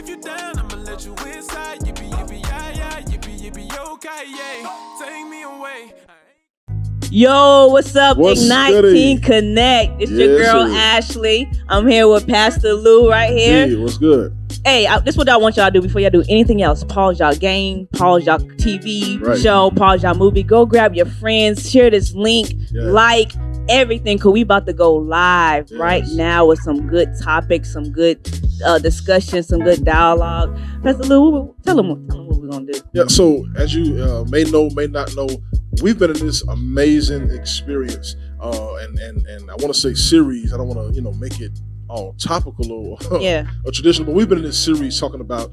if you down, I'ma let you inside. Yippee, yippee, yeah, yeah, yippee, yippee, okay, yeah. Take me away. Yo, what's up? What's Ignite goody? Teen Connect. It's your Yes, girl sir. Ashley. I'm here with Pastor Lou right here. Hey, what's good? Hey, this is what I want y'all to do before y'all do anything else. Pause y'all game, pause y'all TV Right. show, pause y'all movie. Go grab your friends, share this link, Yeah. like everything, because we about to go live right Yes. now with some good topics, some good discussion, some good dialogue. Pastor Lou, tell them what we're going to do. Yeah, so as you may know, may not know, we've been in this amazing experience, and I want to say series. I don't want to, make it all topical or, Yeah. or traditional, but we've been in this series talking about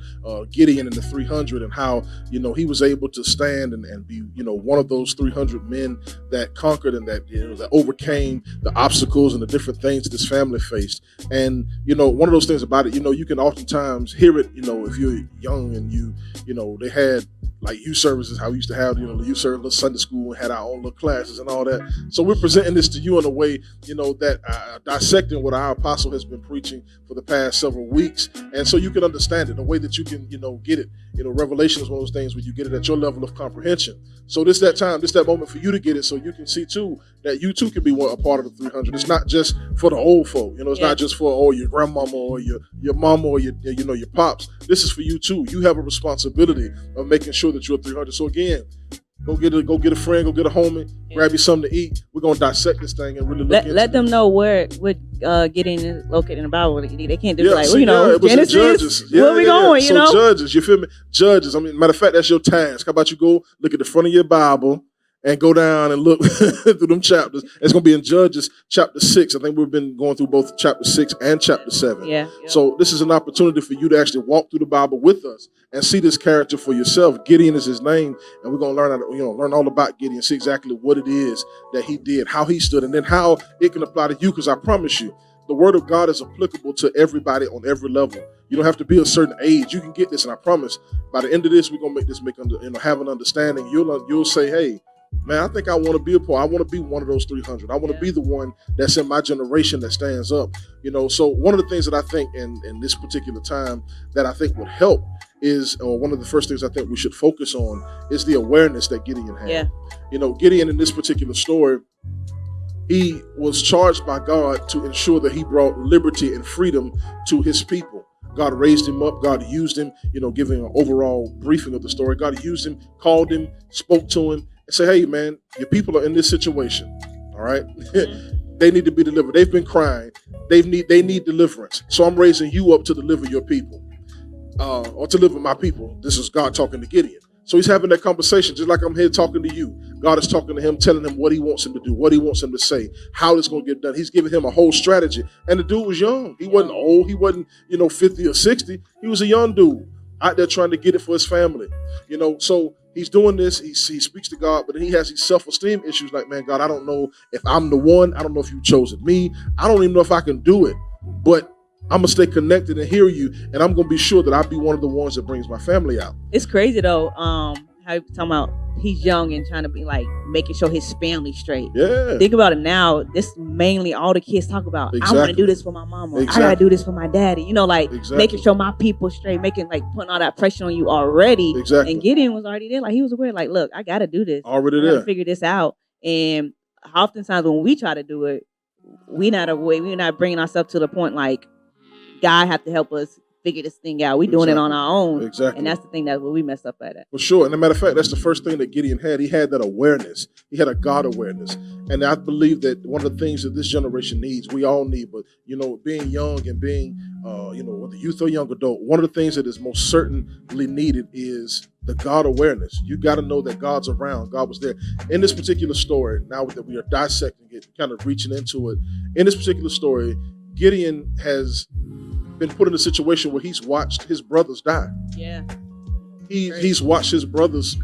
Gideon and the 300 and how, he was able to stand and be, one of those 300 men that conquered and that, that overcame the obstacles and the different things that his family faced. And, one of those things about it, you can oftentimes hear it, if you're young and they had like youth services, how we used to have, the youth service, little Sunday school, and had our own little classes and all that. So we're presenting this to you in a way, that dissecting what our apostle has been preaching for the past several weeks. And so you can understand it, the way that you can, get it. Revelation is one of those things where you get it at your level of comprehension. So this that moment for you to get it so you can see too, that you too can be a part of the 300. It's not just for the old folk, it's not just for your grandmama or your mama or your pops. This is for you too. You have a responsibility of making sure that you're 300. So again, go get a friend, go get a homie, grab you something to eat. We're gonna dissect this thing and really look into let them this. know where getting is located in the Bible. They can't just it was in Genesis. Judges. Where we going? So Judges, you feel me? Judges. I mean, matter of fact, that's your task. How about you go look at the front of your Bible and go down and look through them chapters. It's going to be in Judges chapter 6. I think we've been going through both chapter 6 and chapter 7. Yeah. So this is an opportunity for you to actually walk through the Bible with us and see this character for yourself. Gideon is his name, and we're going to learn all about Gideon, see exactly what it is that he did, how he stood, and then how it can apply to you, because I promise you, the word of God is applicable to everybody on every level. You don't have to be a certain age. You can get this, and I promise by the end of this, we're going to have an understanding. You'll say, hey, man, I think I want to be a part. I want to be one of those 300. I want to be the one that's in my generation that stands up. So one of the things that I think in this particular time that I think would help is, or one of the first things I think we should focus on is the awareness that Gideon had. Yeah. Gideon in this particular story, he was charged by God to ensure that he brought liberty and freedom to his people. God raised him up. God used him, giving an overall briefing of the story. God used him, called him, spoke to him, and said, hey, man, your people are in this situation. All right. They need to be delivered. They've been crying. They need deliverance. So I'm raising you up to deliver your people, or to deliver my people. This is God talking to Gideon. So he's having that conversation, just like I'm here talking to you. God is talking to him, telling him what he wants him to do, what he wants him to say, how it's going to get done. He's giving him a whole strategy. And the dude was young. He wasn't old. He wasn't, 50 or 60. He was a young dude out there trying to get it for his family. So he's doing this. He speaks to God, but then he has these self-esteem issues like, man, God, I don't know if I'm the one. I don't know if you've chosen me. I don't even know if I can do it. But I'm going to stay connected and hear you, and I'm going to be sure that I'll be one of the ones that brings my family out. It's crazy, though, how you talking about he's young and trying to be, like, making sure his family's straight. Yeah. Think about it now. This mainly all the kids talk about. Exactly. I want to do this for my mama. Exactly. I got to do this for my daddy. Making sure my people straight, putting all that pressure on you already. Exactly. And Gideon was already there. Like, he was aware, like, look, I got to do this. Already I gotta there. figure this out. And oftentimes when we try to do it, we're not bringing ourselves to the point, like, God have to help us figure this thing out. We're doing it on our own. Exactly. And that's the thing that we messed up at. For sure. And as a matter of fact, that's the first thing that Gideon had. He had that awareness. He had a God awareness. And I believe that one of the things that this generation needs, we all need, but, being young and being, whether youth or young adult, one of the things that is most certainly needed is the God awareness. You got to know that God's around. God was there. In this particular story, now that we are dissecting it, kind of reaching into it, in this particular story, Gideon has been put in a situation where he's watched his brothers die. Yeah. He's watched his brothers,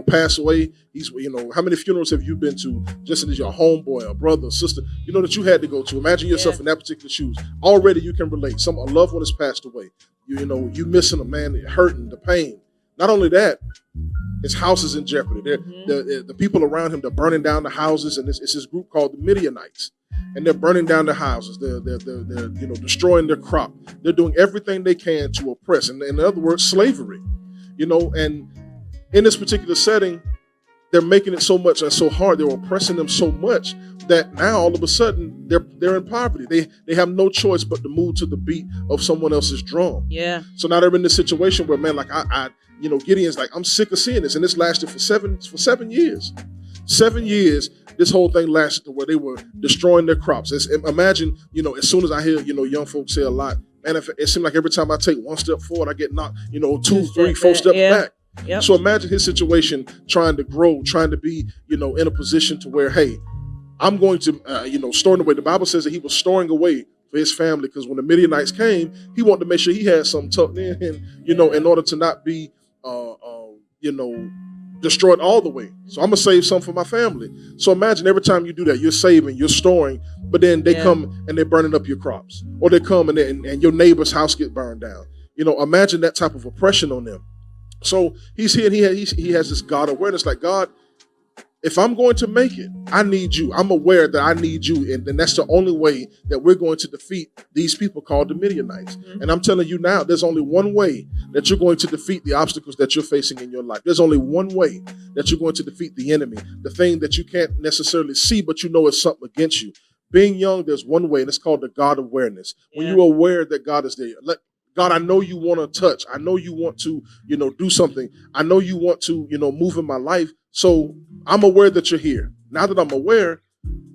pass away. He's, how many funerals have you been to just as your homeboy, a brother, a sister, that you had to go to? Imagine yourself in that particular shoes. Already you can relate. A loved one has passed away. You missing a man, hurting, the pain. Not only that, his house is in jeopardy. The people around him, they're burning down the houses, and it's this group called the Midianites. and they're burning down their houses. They're destroying their crop. They're doing everything they can to oppress. And in other words, slavery. And in this particular setting, they're making it so much and so hard. They're oppressing them so much that now all of a sudden they're in poverty. They have no choice but to move to the beat of someone else's drum. Yeah. So now they're in this situation where, man, like Gideon's like, I'm sick of seeing this, and this lasted for 7 years. 7 years, this whole thing lasted to where they were destroying their crops. Imagine, as soon as I hear, young folks say a lot, man, it seems like every time I take one step forward, I get knocked, 2, 3, 4 steps back. Yep. So imagine his situation, trying to grow, trying to be, in a position to where, hey, I'm going to, storing away. The Bible says that he was storing away for his family, because when the Midianites came, he wanted to make sure he had something tucked in, and, in order to not be, destroyed all the way. So I'm going to save some for my family. So imagine every time you do that, you're saving, you're storing, but then they come and they're burning up your crops, or they come and your neighbor's house get burned down. Imagine that type of oppression on them. So he's here and he has this God awareness, like, God, if I'm going to make it, I need you. I'm aware that I need you. And that's the only way that we're going to defeat these people called the Midianites. Mm-hmm. And I'm telling you now, there's only one way that you're going to defeat the obstacles that you're facing in your life. There's only one way that you're going to defeat the enemy, the thing that you can't necessarily see, but you know it's something against you. Being young, there's one way, and it's called the God awareness. When you're aware that God is there, God, I know you want to touch. I know you want to, do something. I know you want to, move in my life. So I'm aware that you're here. Now that I'm aware,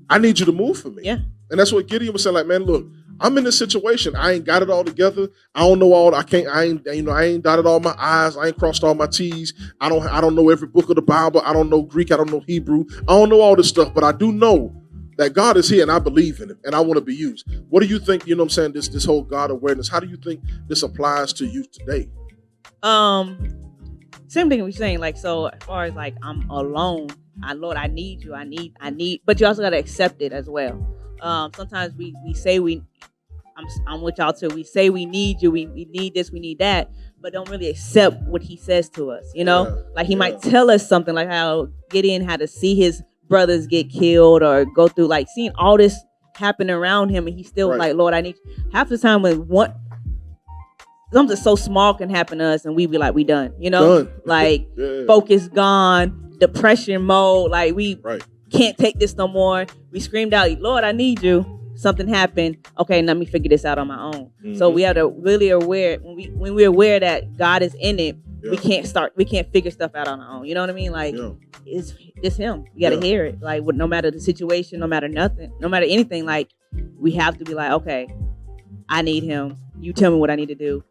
I need you to move for me. Yeah. And that's what Gideon was saying, like, man, look, I'm in this situation. I ain't got it all together. I don't know all. I ain't dotted all my I's. I ain't crossed all my T's. I don't know every book of the Bible. I don't know Greek. I don't know Hebrew. I don't know all this stuff, but I do know that God is here and I believe in it and I want to be used. What do you think, this whole God awareness, how do you think this applies to you today? Same thing we're saying, like, so as far as like, I'm alone, Lord, I need you. I need, but you also got to accept it as well. Sometimes we say I'm with y'all too. We say we need you. We need this, we need that, but don't really accept what he says to us, like he might tell us something, like how Gideon had to see his brothers get killed or go through, like, seeing all this happen around him, and he's still like, Lord, I need you. Half the time when something so small can happen to us and we be like, we done, like focus gone, depression mode, like we can't take this no more. We screamed out, Lord, I need you. Something happened. Okay, let me figure this out on my own. Mm-hmm. So we have to really aware, when we're aware that God is in it, we can't figure stuff out on our own. You know what I mean? Like, it's him. You got to hear it. Like, no matter the situation, no matter nothing, no matter anything, like, we have to be like, okay, I need him. You tell me what I need to do.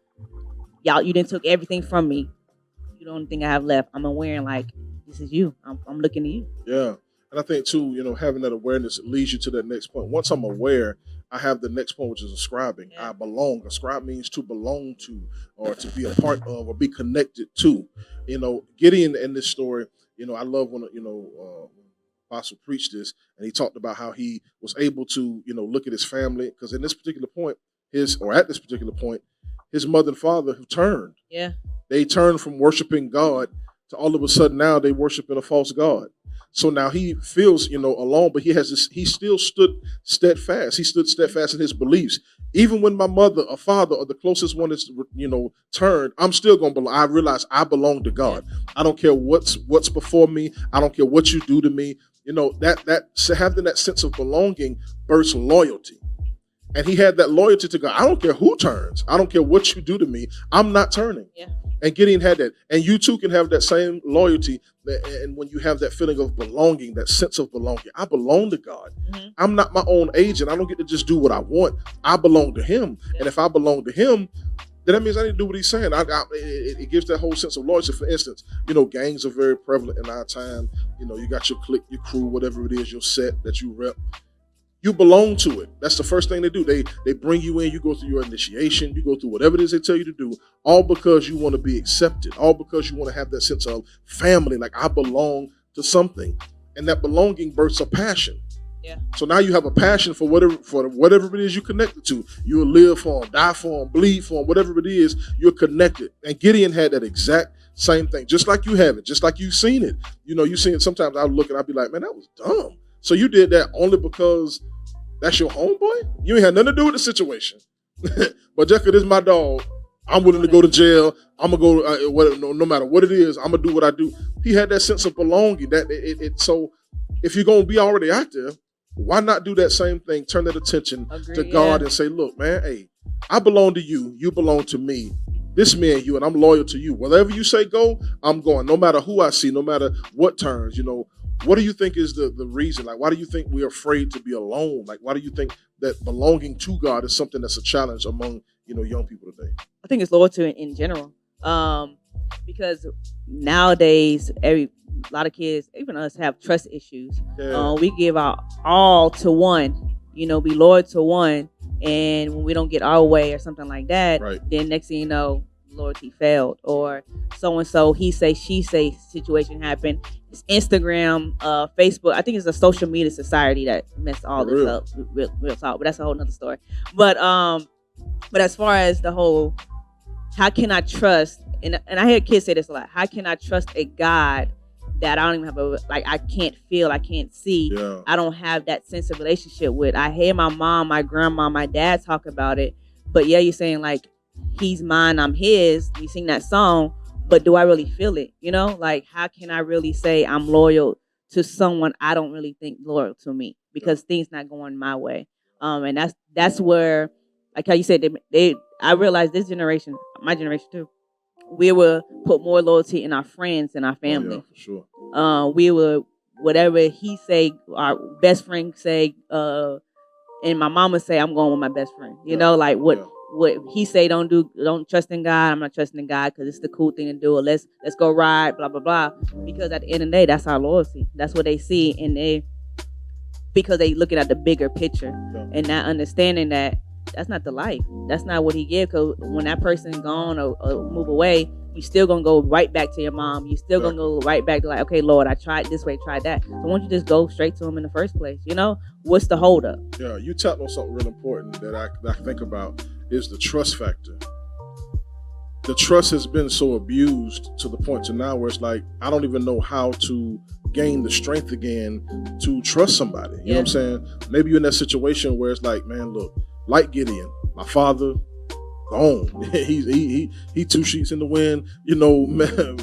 Y'all, you didn't took everything from me. You the only thing I have left. I'm aware, like, this is you. I'm looking to you. Yeah. And I think too, having that awareness leads you to that next point. Once I'm aware, I have the next point, which is ascribing. I belong. Ascribe means to belong to, or to be a part of, or be connected to. Gideon in this story, I love when, Apostle preached this, and he talked about how he was able to, look at his family, because in this particular point, at this particular point, his mother and father who turned. Yeah. They turned from worshiping God to all of a sudden now they worshiping a false God. So now he feels, alone, but he still stood steadfast. He stood steadfast in his beliefs. Even when my mother or father or the closest one is, turned, I'm still going to belong. I realize I belong to God. I don't care what's before me. I don't care what you do to me. Having that sense of belonging bursts loyalty. And he had that loyalty to God. I don't care who turns. I don't care what you do to me. I'm not turning. Yeah. And Gideon had that. And you too can have that same loyalty. And when you have that feeling of belonging, that sense of belonging, I belong to God. Mm-hmm. I'm not my own agent. I don't get to just do what I want. I belong to him. Yeah. And if I belong to him, then that means I need to do what he's saying. It gives that whole sense of loyalty. For instance, gangs are very prevalent in our time. You got your clique, your crew, whatever it is, your set that you rep. You belong to it. That's the first thing they do. They bring you in, you go through your initiation, you go through whatever it is they tell you to do, all because you want to be accepted, all because you want to have that sense of family, like I belong to something. And that belonging bursts a passion. Yeah. So now you have a passion for whatever it is you're connected to. You'll live for them, die for them, bleed for them, whatever it is, you're connected. And Gideon had that exact same thing, just like you have it, just like you've seen it. You seen it. Sometimes I look and I'll be like, man, that was dumb. So you did that only because That's your homeboy? You ain't had nothing to do with the situation. But just because this is my dog, I'm willing to go to jail. I'm going to go, no matter what it is, I'm going to do what I do. He had that sense of belonging. So if you're going to be already out there, why not do that same thing? Turn that attention to God and say, look, man, hey, I belong to you. You belong to me. This me and you, and I'm loyal to you. Whatever you say go, I'm going. No matter who I see, no matter what turns, what do you think is the reason? Like, why do you think we're afraid to be alone? Like, why do you think that belonging to God is something that's a challenge among, young people today? I think it's loyalty in general. Because nowadays, a lot of kids, even us, have trust issues. Yeah. We give our all to one, be loyal to one. And when we don't get our way or something like that, right, then next thing you know, loyalty failed. Or so-and-so, he say, she say situation happened. It's Instagram, Facebook. I think it's a social media society that messed all this up. Real talk, but that's a whole nother story. But as far as the whole, how can I trust, and I hear kids say this a lot, how can I trust a God that I don't even have I can't feel, I can't see, I don't have that sense of relationship with. I hear my mom, my grandma, my dad talk about it, but you're saying like, he's mine, I'm his, you sing that song, but do I really feel it? Like, how can I really say I'm loyal to someone I don't really think loyal to me, because things not going my way? And that's where, like how you said, I realized this generation, my generation too, we will put more loyalty in our friends than our family. For sure. We will, whatever he say, our best friend say, and my mama say, I'm going with my best friend. Like what he say, don't trust in God. I'm not trusting in God because it's the cool thing to do. Or let's go ride, blah blah blah. Because at the end of the day, that's our loyalty. That's what they see, and because they looking at the bigger picture and not understanding that. That's not the life. That's not what he gave. Because when that person gone or move away, you still gonna go right back to your mom. You still gonna go right back to like, okay, Lord, I tried this way, tried that. So why don't you just go straight to him in the first place? What's the hold up? Yeah, you tapped on something real important that I think about is the trust factor. The trust has been so abused to the point to now where it's like, I don't even know how to gain the strength again to trust somebody. You know what I'm saying? Maybe you're in that situation where it's like, man, look, like Gideon, my father, gone. he 2 sheets in the wind,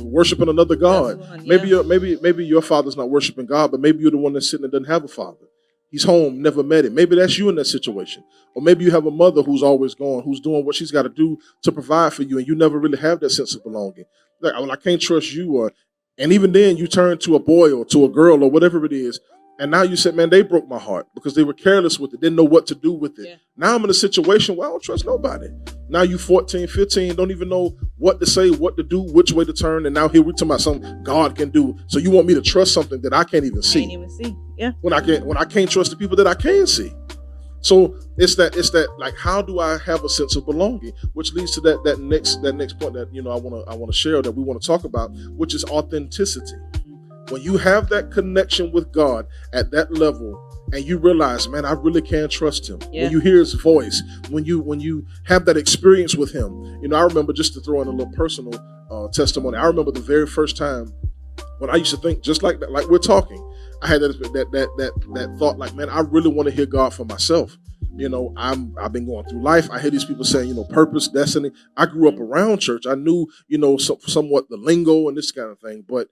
worshiping another God. Maybe your father's not worshiping God, but maybe you're the one that's sitting and doesn't have a father. He's home, never met him. Maybe that's you in that situation. Or maybe you have a mother who's always gone, who's doing what she's got to do to provide for you, and you never really have that sense of belonging. Like, I can't trust you. And even then, you turn to a boy or to a girl or whatever it is, and now you said, man, they broke my heart because they were careless with it, didn't know what to do with it. Yeah. Now I'm in a situation where I don't trust nobody. Now you 14, 15, don't even know what to say, what to do, which way to turn. And now here we're talking about something God can do. So you want me to trust something that I can't even see. Yeah. When I can't trust the people that I can see. So it's that like, how do I have a sense of belonging? Which leads to that next point that I want to share, that we want to talk about, which is authenticity. When you have that connection with God at that level, and you realize, man, I really can trust him. Yeah. When you hear his voice, when you have that experience with him, I remember, just to throw in a little personal testimony. I remember the very first time when I used to think just like that, like we're talking. I had that thought, like, man, I really want to hear God for myself. I've been going through life. I hear these people saying, purpose, destiny. I grew up around church. I knew, somewhat the lingo and this kind of thing, but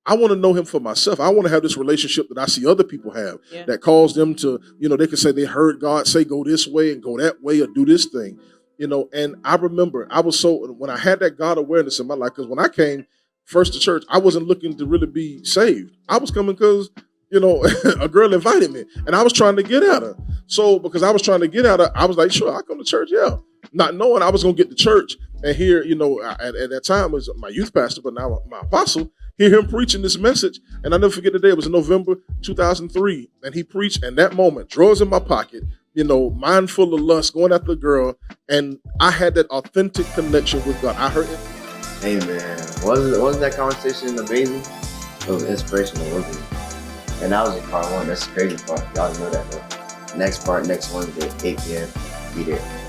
I want to know him for myself. I want to have this relationship that I see other people have that calls them to, they can say they heard God say, go this way and go that way or do this thing, and I remember when I had that God awareness in my life, because when I came first to church, I wasn't looking to really be saved. I was coming because, a girl invited me and I was trying to get at her. So because I was trying to get at her, I was like, sure, I'll come to church. Yeah. Not knowing I was going to get to church and hear, at that time was my youth pastor, but now my apostle, hear him preaching this message. And I'll never forget the day. It was in November 2003. And he preached, and that moment, drawers in my pocket, mind full of lust, going after the girl. And I had that authentic connection with God. I heard it. Hey, man. Wasn't that conversation amazing? It was inspirational, wasn't it? And that was just part one. That's the crazy part. Y'all know that, though. Next part, next Wednesday, 8 p.m. Be there.